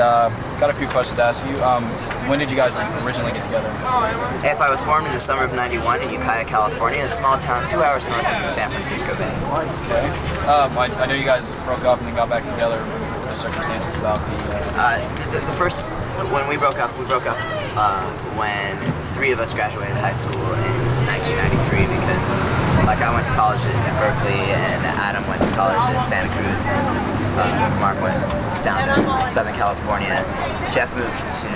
got a few questions to ask you. When did you guys originally get together? AFI was formed in the summer of '91 in Ukiah, California, a small town 2 hours north of the San Francisco Bay. Okay. I know you guys broke up and then got back together. What were the circumstances about when we broke up when 3 of us graduated high school in 1993 because, like, I went to college at Berkeley and Adam went to college at Santa Cruz and Mark went down to Southern California. Jeff moved to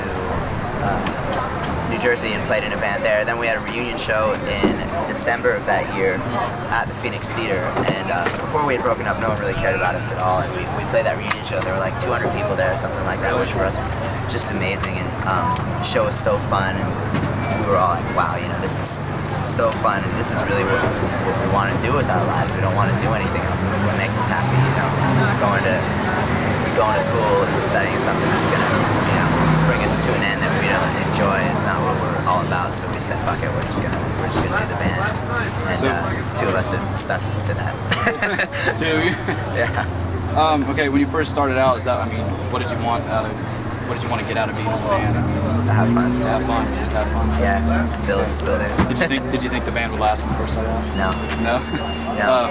New Jersey and played in a band there. Then we had a reunion show in December of that year at the Phoenix Theater, and before we had broken up, no one really cared about us at all, and we played that reunion show. There were like 200 people there or something like that, which for us was just amazing, and the show was so fun, and we were all like, wow, you know, this is so fun, and this is really what we want to do with our lives. We don't want to do anything else. This is what makes us happy, you know, going to school and studying something that's gonna, you know, bring us to an end that we don't enjoy is not what we're all about. So we said, fuck it, we're just gonna do the band. And 2 of us have stuck to that. 2 of you? Yeah. Okay, when you first started out, what did you want to get out of being in the band? To have fun. To have fun, just have fun. Yeah, still there. Did you think the band would last when you first started out? No. No? No.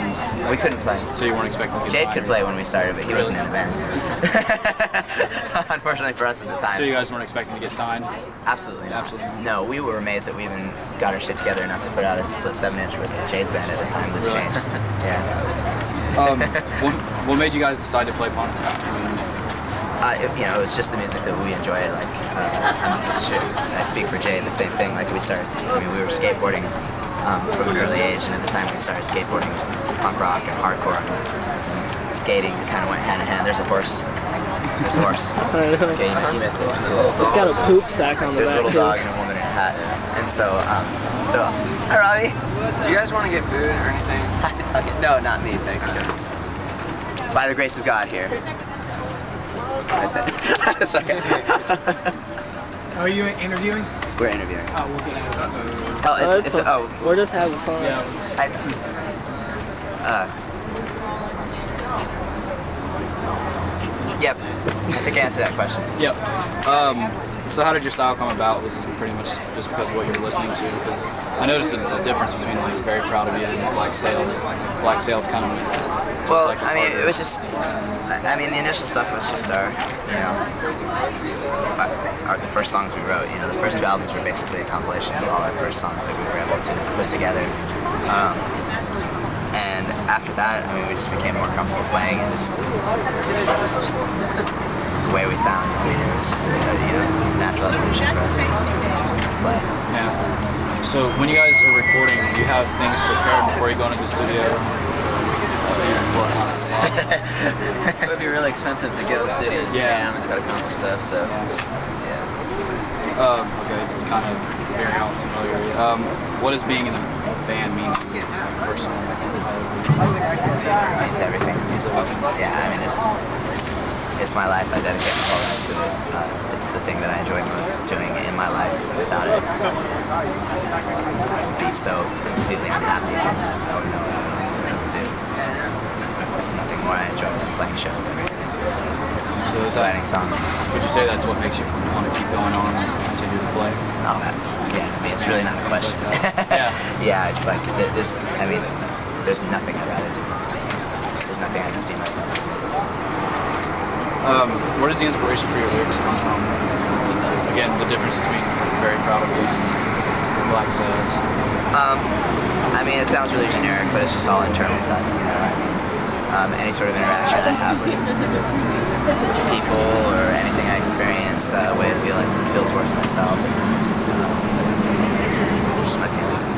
We couldn't play. So you weren't expecting to get Jade signed? could play when we started, but he wasn't in the band. Unfortunately for us at the time. So you guys weren't expecting to get signed? Absolutely not. Absolutely not. No, we were amazed that we even got our shit together enough to put out a split 7-inch with Jade's band at the time. This Really? changed. Yeah. What made you guys decide to play punk? You know, it was just the music that we enjoy. Like, I speak for Jay, the same thing. Like, we were skateboarding from an early age, and at the time we started skateboarding punk rock and hardcore. And skating kind of went hand in hand. There's a horse. There's a horse. Okay, you missed it. It's got a poop sack on the back. There's a little dog and a woman in a hat. And so, hi Robbie. Do you guys want to get food or anything? No, not me, thanks. By the grace of God here. Sorry. Are you interviewing? We're interviewing. Oh, we'll get out of it. We're just having fun. Yeah. Yep. I think I answered that question. Yep. So how did your style come about? Was it pretty much just because of what you were listening to? Because I noticed a difference between like Very Proud of You and Black Sails. Like Black Sails kind of means. Well, like I mean, it was just. I mean, the initial stuff was just the first songs we wrote. You know, the first 2 albums were basically a compilation of all our first songs that we were able to put together. And after that, I mean, we just became more comfortable playing and just the way we sound. I mean, it was just a natural evolution for us to play. Yeah. So when you guys are recording, do you have things prepared before you go into the studio? It would be really expensive to go to the studio and just jam and try to come up with stuff, so yeah. Okay, kind of veering off to familiar. What does being in the band mean to you personally? It's everything. Yeah, I mean, it's my life. I dedicate my whole life to it. It's the thing that I enjoy most doing in my life. Without it, I would be so completely unhappy. I wouldn't know what I would do. There's nothing more I enjoy than playing shows every day. So is that, writing songs. Would you say that's what makes you want to keep going on and to continue to play? Oh, yeah. I mean, it's really not a question. Yeah, it's like there's nothing I'd rather do. There's nothing I can see myself doing. Where does the inspiration for your lyrics come from? Again, the difference between Very Proud of You and Black Sails. I mean, it sounds really generic, but it's just all internal stuff. You know, I mean, any sort of interaction I have with people or anything I experience, a way I feel towards myself. Just my feelings.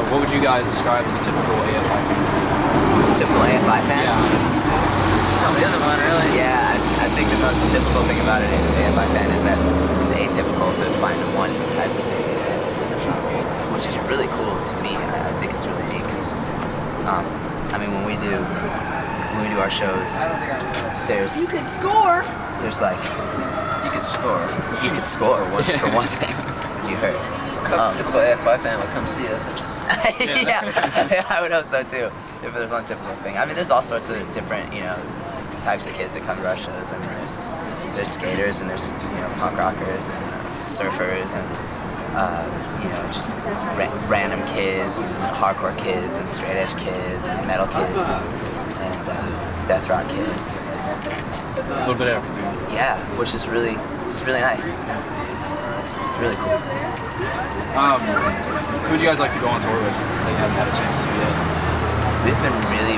What would you guys describe as a typical AFI fan? Typical AFI fan? Yeah. The other one, really? Yeah, I think the most typical thing about an AFI fan is that it's atypical to find one type of thing, which is really cool to me. I think it's really neat because, I mean, when we do our shows, there's You can score. There's like you could score for one thing, as you heard. A typical AFI fan would come see us. Yeah, I would hope so too. If there's one typical thing, I mean, there's all sorts of different, types of kids that come to our shows. I mean, there's skaters and there's punk rockers and surfers and just random kids and hardcore kids and straight edge kids and metal kids and death rock kids. A little bit of everything. Yeah, which is really nice. It's really cool. Who would you guys like to go on tour with that you haven't had a chance to yet? We've been really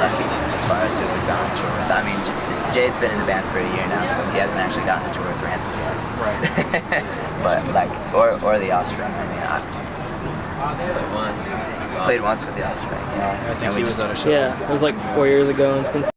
lucky as far as who we've gone on tour with. I mean, Jade's been in the band for a year now, so he hasn't actually gotten a tour with Ransom yet. Right. But or the Offspring. I mean, played once with the Offspring. I think he was at a show. Yeah, it was like 4 years ago, and since